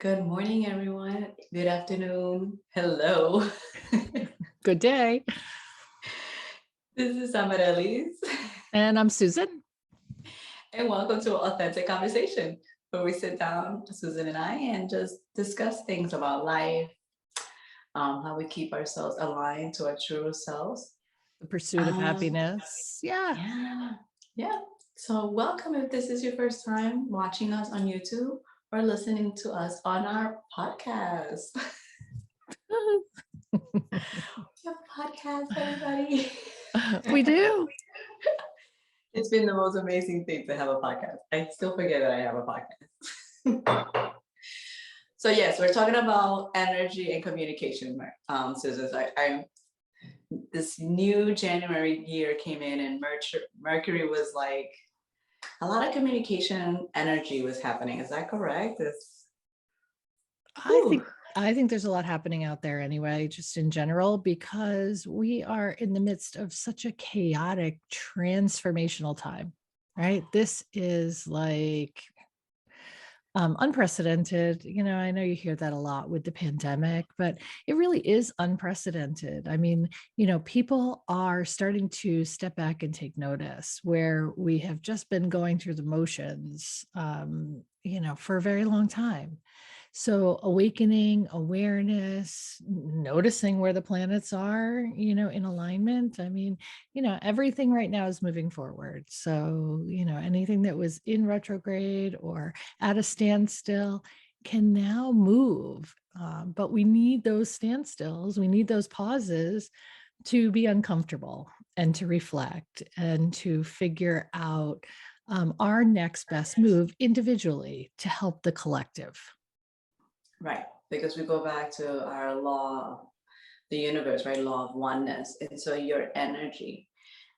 Good morning, everyone. Good afternoon. Hello. Good day. This is Amarellis, And I'm Susan. and welcome to Authentic Conversation, where we sit down, Susan and I, and just discuss things about life, how we keep ourselves aligned to our true selves. The pursuit of Um, happiness. Yeah. yeah, yeah. So, welcome if this is your first time watching us on YouTube or listening to us on our podcast. We have a podcast, everybody. We do. It's been the most amazing thing to have a podcast. I still forget that I have a podcast. So yes, we're talking about energy and communication, Susan. I this new January year came in, and Mercury was like a lot of communication energy was happening. Is that correct? It's I whew, think I think there's a lot happening out there anyway, just in general, because we are in the midst of such a chaotic transformational time, right? This is like unprecedented. I know you hear that a lot with the pandemic, but it really is unprecedented. I mean, people are starting to step back and take notice where we have just been going through the motions, for a very long time. So awakening, awareness, noticing where the planets are, in alignment. I mean, everything right now is moving forward. So, anything that was in retrograde or at a standstill can now move. But we need those standstills, we need those pauses to be uncomfortable and to reflect and to figure out our next best move individually to help the collective. right. Because we go back to our law, the universe, right? Law of oneness. And so your energy.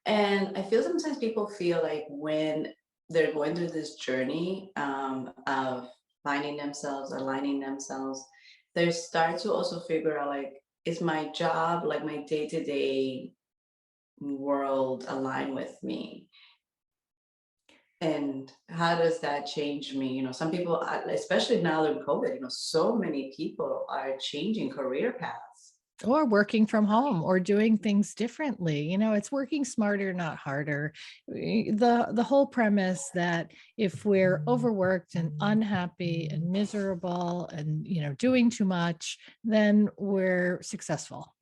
And I feel sometimes people feel like when they're going through this journey of finding themselves, aligning themselves, they start to also figure out like, is my job, like my day to day world, align with me? And how does that change me? Some people, especially now in COVID, so many people are changing career paths. Or working from home or doing things differently. It's working smarter, not harder. The whole premise that if we're overworked and unhappy and miserable and doing too much, then we're successful.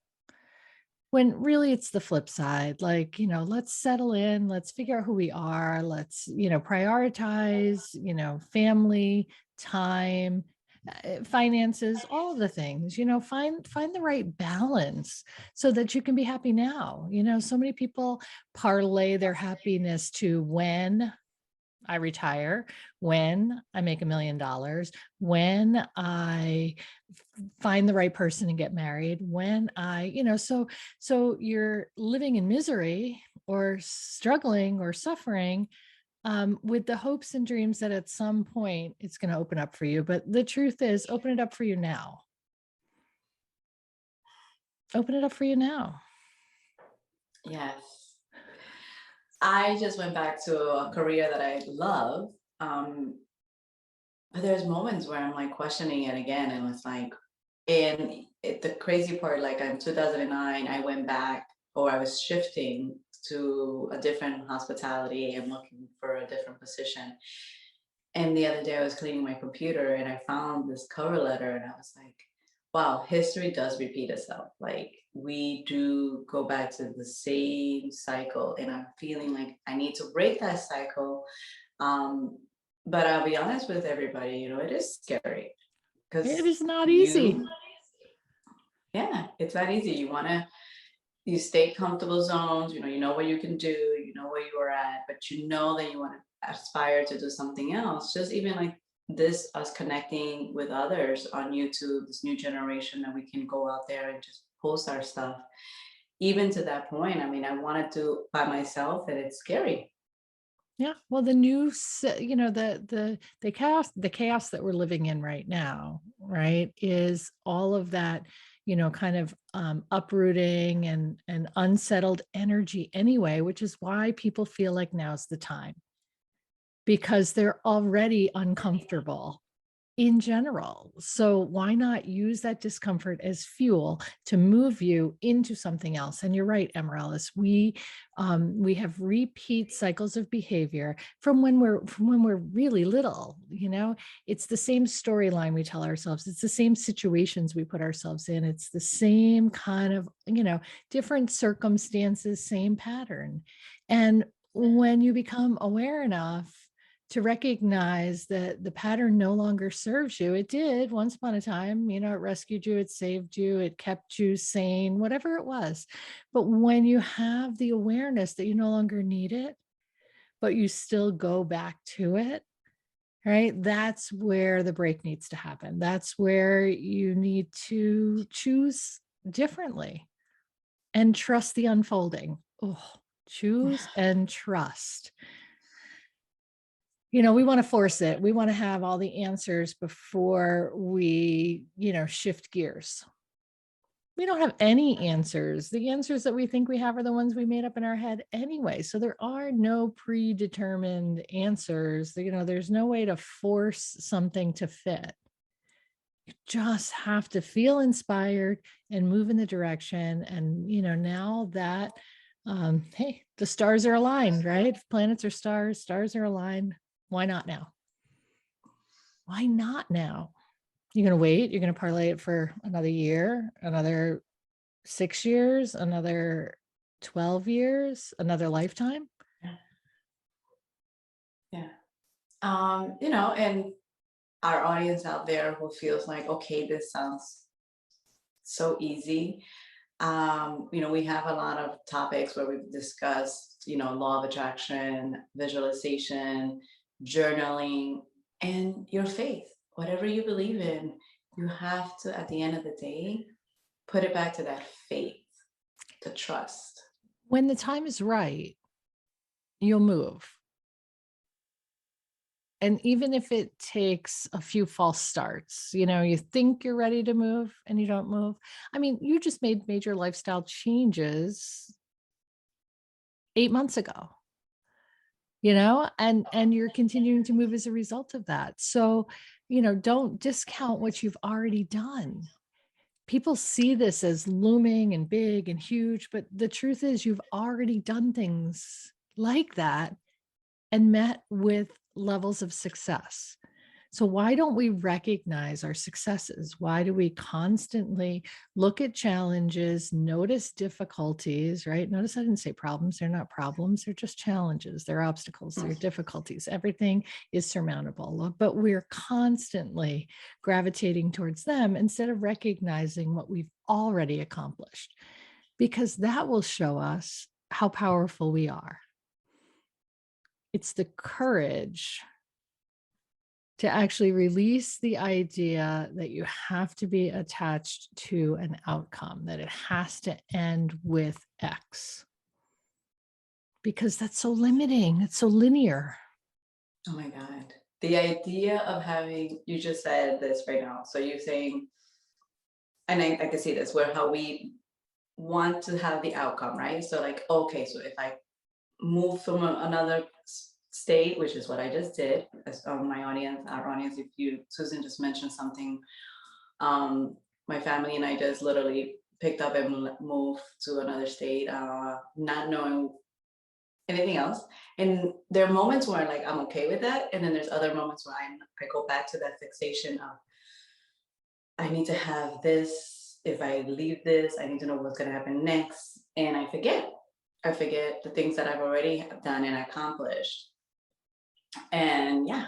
When really it's the flip side. Like, let's settle in, let's figure out who we are, let's prioritize family, time, finances, all of the things. Find the right balance so that you can be happy now. So many people parlay their happiness to when I retire, when I make $1 million, when I find the right person and get married, when so you're living in misery or struggling or suffering, with the hopes and dreams that at some point it's going to open up for you. But the truth is, open it up for you now. Open it up for you now. Yes. I just went back to a career that I love. Um, but there's moments where I'm like questioning it again. And it's like, the crazy part, like in 2009, I went back, or I was shifting to a different hospitality and looking for a different position. And the other day I was cleaning my computer and I found this cover letter and I was like, wow, history does repeat itself. Like we do go back to the same cycle. And I'm feeling like I need to break that cycle. Um, but I'll be honest with everybody, it is scary It because is not easy. you, yeah, it's not easy. You stay comfortable zones, you know what you can do, you know where you are at, but you know that you want to aspire to do something else. Just even like this, us connecting with others on YouTube, this new generation that we can go out there and just post our stuff. Even to that point, I mean, I want to do by myself and it's scary. Yeah, well, the new, the chaos that we're living in right now, right, is all of that, kind of uprooting and unsettled energy anyway, which is why people feel like now's the time because they're already uncomfortable. in general. So why not use that discomfort as fuel to move you into something else? And you're right, Amaryllis. We have repeat cycles of behavior from when we're really little. It's the same storyline we tell ourselves. It's the same situations we put ourselves in. It's the same kind of different circumstances, same pattern. And when you become aware enough to recognize that the pattern no longer serves you. It did once upon a time, it rescued you, it saved you, it kept you sane, whatever it was. But when you have the awareness that you no longer need it, but you still go back to it, right? That's where the break needs to happen. That's where you need to choose differently and trust the unfolding. Oh, choose and trust. We want to force it. We want to have all the answers before we, shift gears. We don't have any answers. The answers that we think we have are the ones we made up in our head anyway. So there are no predetermined answers. There's no way to force something to fit. You just have to feel inspired and move in the direction. And, now that, hey, the stars are aligned, right? Planets are stars, stars are aligned. Why not now? Why not now? You're going to wait. You're going to parlay it for another year, another 6 years, another 12 years, another lifetime. Yeah. And our audience out there who feels like, okay, this sounds so easy. We have a lot of topics where we've discussed, law of attraction, visualization, journaling, and your faith. Whatever you believe in, you have to, at the end of the day, put it back to that faith, to trust. When the time is right, you'll move. And even if it takes a few false starts, you think you're ready to move and you don't move. I mean, you just made major lifestyle changes 8 months ago, and you're continuing to move as a result of that. So, don't discount what you've already done. People see this as looming and big and huge, but the truth is you've already done things like that and met with levels of success. So why don't we recognize our successes? Why do we constantly look at challenges, notice difficulties, right? Notice I didn't say problems. They're not problems. They're just challenges. They're obstacles. They're difficulties. Everything is surmountable, but we're constantly gravitating towards them instead of recognizing what we've already accomplished, because that will show us how powerful we are. It's the courage to actually release the idea that you have to be attached to an outcome, that it has to end with X. Because that's so limiting. It's so linear. Oh my God. The idea of having, you just said this right now. So you're saying, and I can see this, where how we want to have the outcome, right? So like, okay, so if I move from another state, which is what I just did, as my audience, our audience, if you, Susan just mentioned something, my family and I just literally picked up and moved to another state, not knowing anything else. And there are moments where like I'm okay with that, and then there's other moments where I go back to that fixation of I need to have this. If I leave this, I need to know what's going to happen next, and I forget. I forget the things that I've already done and accomplished. And yeah,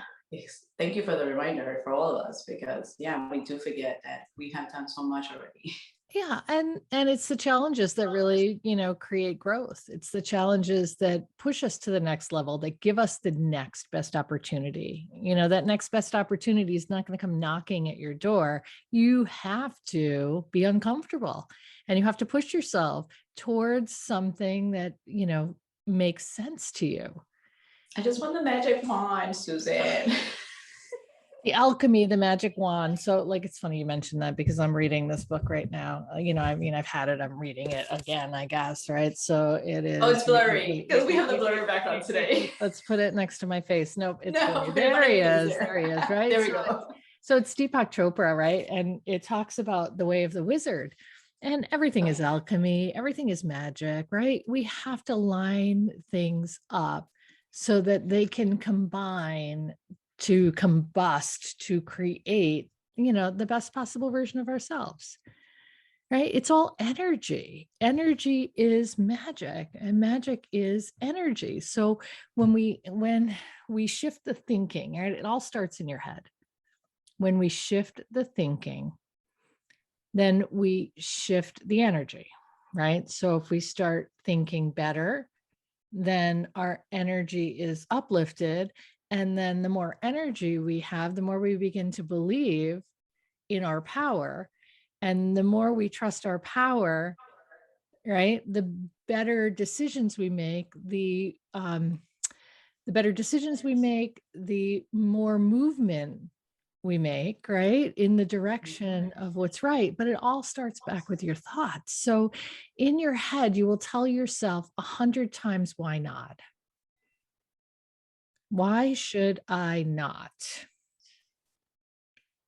thank you for the reminder for all of us, because yeah, we do forget that we have done so much already. Yeah, and it's the challenges that really, create growth. It's the challenges that push us to the next level, that give us the next best opportunity. That next best opportunity is not going to come knocking at your door. You have to be uncomfortable, and you have to push yourself towards something that, makes sense to you. I just want the magic wand, Susan. The alchemy, the magic wand. So like, it's funny you mentioned that, because I'm reading this book right now. I've had it, I'm reading it again, I guess. Right. So it is. Oh, it's blurry because we have the blurry background today. Let's put it next to my face. Nope, it's No, blurry. okay, There not he even is. easier. There he is. Right. There we So go. So it's Deepak Chopra, right? And it talks about the way of the wizard. And everything is Okay. alchemy, everything is magic, right? We have to line things up so that they can combine to combust, to create, the best possible version of ourselves, right? It's all energy. Energy is magic, and magic is energy. So when we shift the thinking, right, it all starts in your head. When we shift the thinking, then we shift the energy, right? So if we start thinking better, then our energy is uplifted. And then the more energy we have, the more we begin to believe in our power. And the more we trust our power, right, the better decisions we make, the better decisions we make, the more movement we make, right, in the direction of what's right. But it all starts back with your thoughts. So in your head, you will tell yourself 100 times, why not? Why should I not?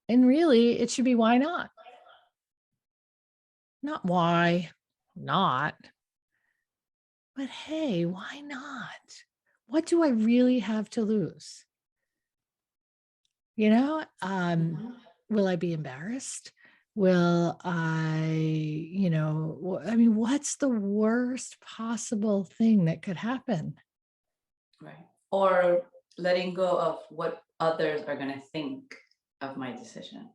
And really, it should be why not? Not why not, but hey, why not? What do I really have to lose? You know, Mhm. will I be embarrassed? Will I, I mean, what's the worst possible thing that could happen? Right. Or letting go of what others are going to think of my decision.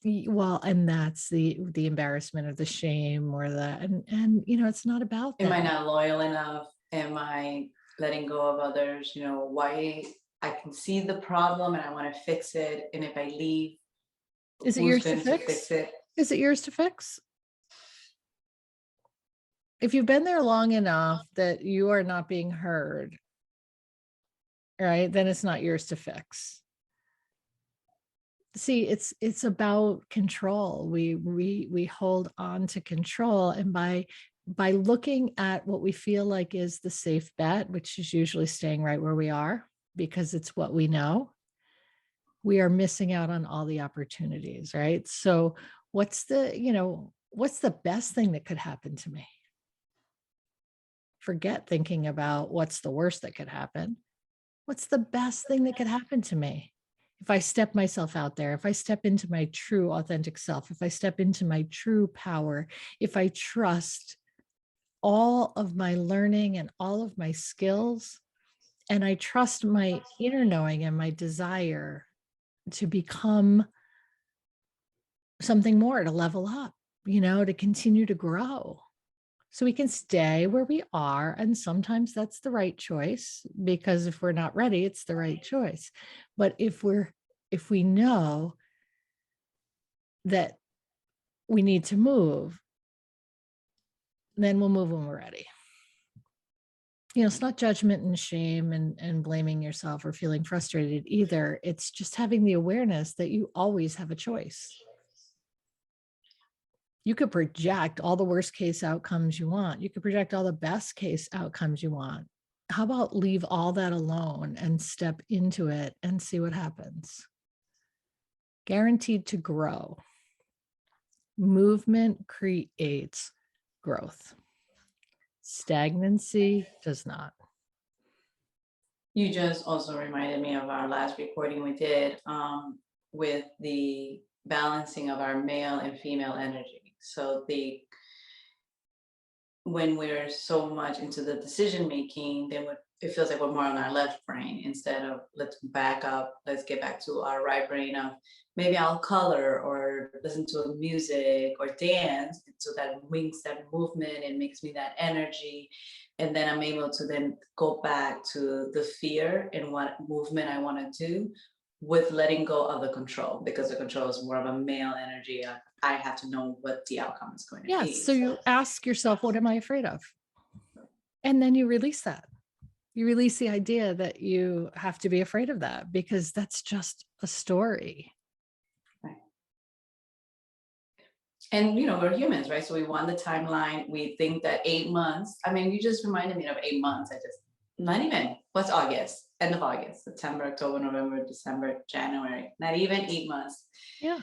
Well, and that's the embarrassment or the shame or the and it's not about Am that. I not loyal enough? Am I letting go of others? Why I can see the problem and I want to fix it. And if I leave, Is it who's yours to going to fix fix? it? Is it yours to fix? If you've been there long enough that you are not being heard, right, then it's not yours to fix. See, it's about control. We hold on to control, and by looking at what we feel like is the safe bet, which is usually staying right where we are because it's what we know, we are missing out on all the opportunities, right? So what's the best thing that could happen to me? Forget thinking about what's the worst that could happen. What's the best thing that could happen to me? If I step myself out there, if I step into my true authentic self, if I step into my true power, if I trust all of my learning and all of my skills, and I trust my inner knowing and my desire to become something more, to level up, to continue to grow. So we can stay where we are. And sometimes that's the right choice because if we're not ready, it's the right choice. But if we know that we need to move, then we'll move when we're ready. It's not judgment and shame and blaming yourself or feeling frustrated either. It's just having the awareness that you always have a choice. You could project all the worst case outcomes you want. You could project all the best case outcomes you want. How about leave all that alone and step into it and see what happens? Guaranteed to grow. Movement creates growth. Stagnancy does not. You just also reminded me of our last recording we did with the balancing of our male and female energy. So when we're so much into the decision making, then it feels like we're more on our left brain instead of let's back up, let's get back to our right brain of maybe I'll color or listen to music or dance. And so that wings that movement and makes me that energy. And then I'm able to then go back to the fear and what movement I want to do with letting go of the control because the control is more of a male energy. I have to know what the outcome is going to Yes. be. So you ask yourself, what am I afraid of? And then you release that. You release the idea that you have to be afraid of that because that's just a story. Right. And we're humans, right? So we want the timeline. We think that 8 months. I mean, you just reminded me of 8 months. I just not even. What's August? end of August, September, October, November, December, January, not even 8 months, Yeah.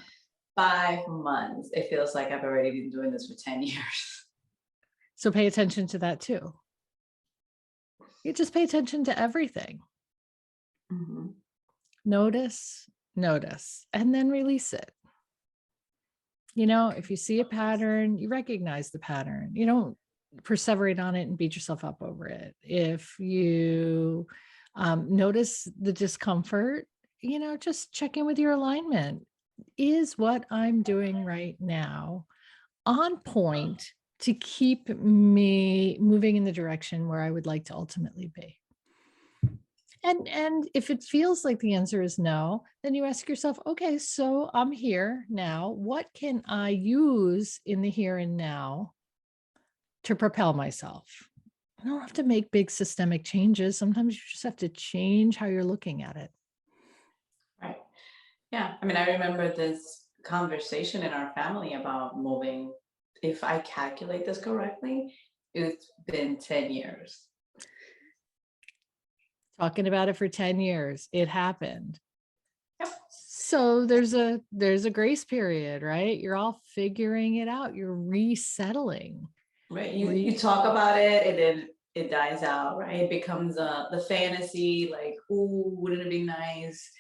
5 months. It feels like I've already been doing this for 10 years. So pay attention to that too. You just pay attention to everything. Mhm. Notice, notice, and then release it. If you see a pattern, you recognize the pattern. You don't perseverate on it and beat yourself up over it. If you notice the discomfort, just check in with your alignment. Is what I'm doing right now on point to keep me moving in the direction where I would like to ultimately be? And if it feels like the answer is no, then you ask yourself, okay, so I'm here now. What can I use in the here and now to propel myself? I don't have to make big systemic changes. Sometimes you just have to change how you're looking at it. Right. Yeah. I mean, I remember this conversation in our family about moving. If I calculate this correctly, it's been 10 years. Talking about it for 10 years, it happened. Yep. So there's a grace period, right? You're all figuring it out. You're resettling. Right. You talk about it and then it dies out, right? It becomes the fantasy, like, ooh, wouldn't it be nice?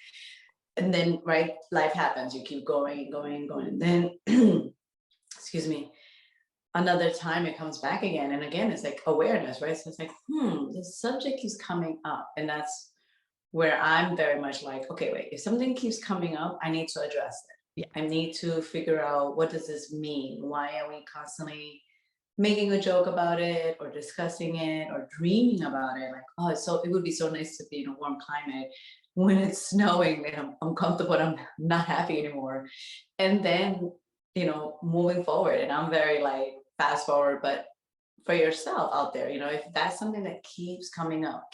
And then, right, life happens. You keep going and going and going. And then, excuse me, another time it comes back again. And again, it's like awareness, right? So it's like, the subject keeps coming up. And that's where I'm very much like, okay, wait, if something keeps coming up, I need to address Yeah. it. I need to figure out, what does this mean? Why are we constantly making a joke about it or discussing it or dreaming about it? Like, oh, so it would be so nice to be in a warm climate. When it's snowing and I'm uncomfortable, I'm not happy anymore. And then, moving forward, and I'm very like fast forward, but for yourself out there, if that's something that keeps coming up,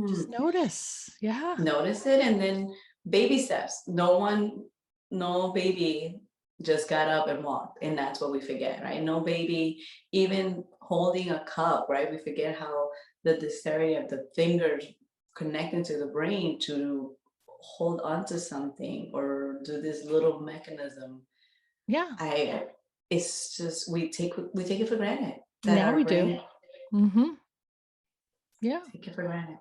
Just notice. Yeah. notice it. And then baby steps. No baby just got up and walked, and that's what we forget, right? No baby even holding a cup, right? We forget how the dexterity of the fingers connecting to the brain to hold on to something or do this little mechanism. Yeah. I It's just we take it for granted that Now our we do. brain Hmm. Yeah. take it for granted.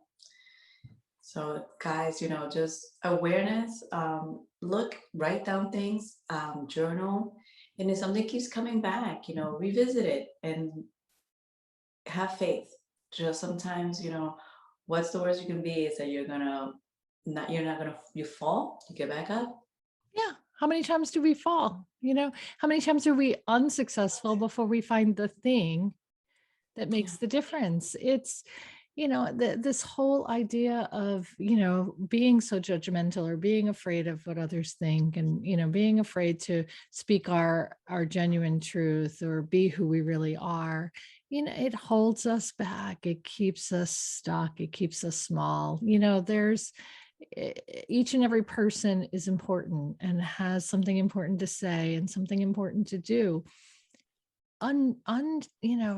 So guys, just awareness, write down things, journal, and if something keeps coming back, revisit it and have faith. Just sometimes, what's the worst you can be is that you fall, you get back up. Yeah. How many times do we fall? How many times are we unsuccessful before we find the thing that Yeah. makes the difference? It's, this whole idea of, being so judgmental or being afraid of what others think and, being afraid to speak our genuine truth or be who we really are. It holds us back. It keeps us stuck. It keeps us small. Each and every person is important and has something important to say and something important to do.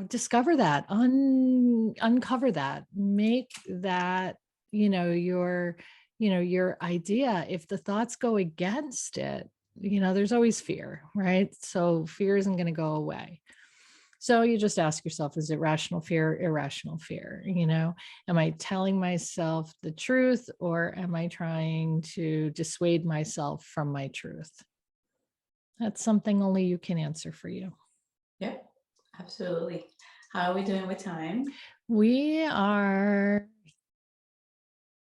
Discover that, uncover that, make that, your idea. If the thoughts go against it, there's always fear, right? So fear isn't going to go away. So you just ask yourself, is it rational fear, irrational fear? Am I telling myself the truth or am I trying to dissuade myself from my truth? That's something only you can answer for you. Yep, absolutely. How are we doing with time? We are,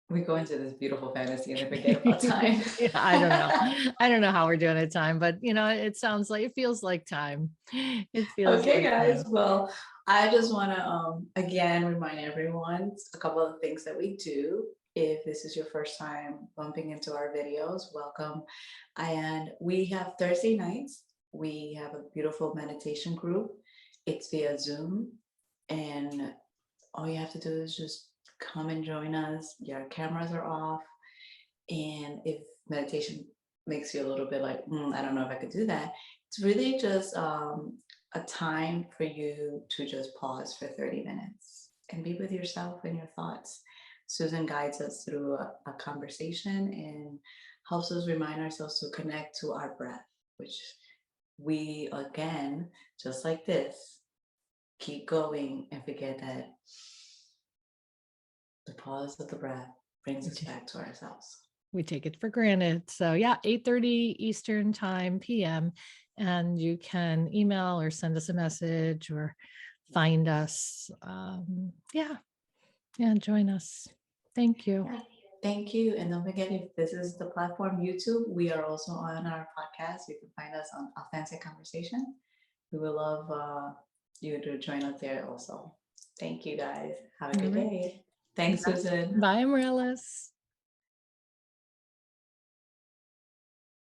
We go into this beautiful fantasy and then forget about time. yeah, I don't know. I don't know how we're doing at time, but it feels like time. It feels Okay, like guys. time. Well, I just want to again remind everyone a couple of things that we do. If this is your first time bumping into our videos, welcome. And we have Thursday nights. We have a beautiful meditation group. It's via Zoom, and all you have to do is just come and join us. Your cameras are off, and if meditation makes you a little bit like, I don't know if I could do that, it's really just a time for you to just pause for 30 minutes and be with yourself and your thoughts. Susan guides us through a conversation and helps us remind ourselves to connect to our breath, which we, again, just like this, keep going and forget that the pause of the breath brings We us ta- back to ourselves. we take it for granted. So yeah, 8:30 Eastern time PM. And you can email or send us a message or find us. Yeah, join us. Thank you. Yeah. Thank you. And don't forget, if this is the platform YouTube, we are also on our podcast. You can find us on Authentic Conversation. We would love you to join us there also. Thank you guys. Have a All good right. day. Thanks, Susan. Bye, Morellis.